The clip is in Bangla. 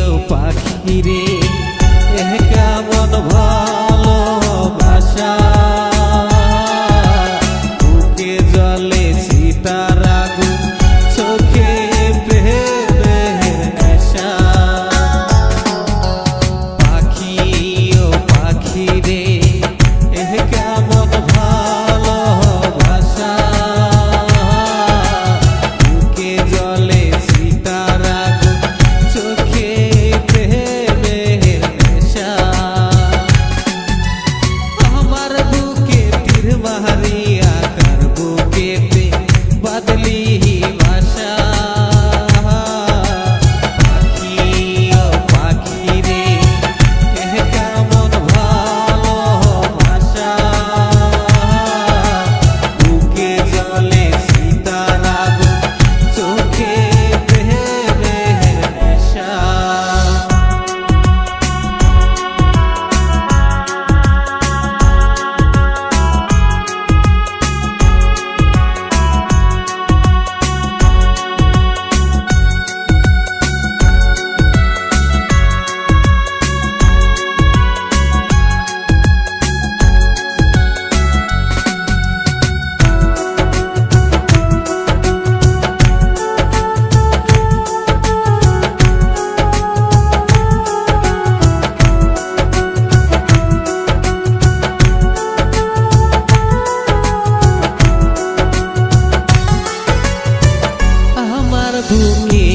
ও পাখি রে কেমন ভালোবাসা বুকে জলে সীতার আগুন চোখে প্রেমের নেশা পাখি ও পাখি রে কেমন ভালোবাসা বুকে জলে সীতার আগুন চোখে প্রেমের নেশা আমার বুকে তীর মারিয়া কার বুকেতে বাদলি ভাষা পাখি ও পাখি রে কেমন ভালোবাসা বুকে জলে সীতার আগুন চোখে প্রেমের নেশা আমার বুকে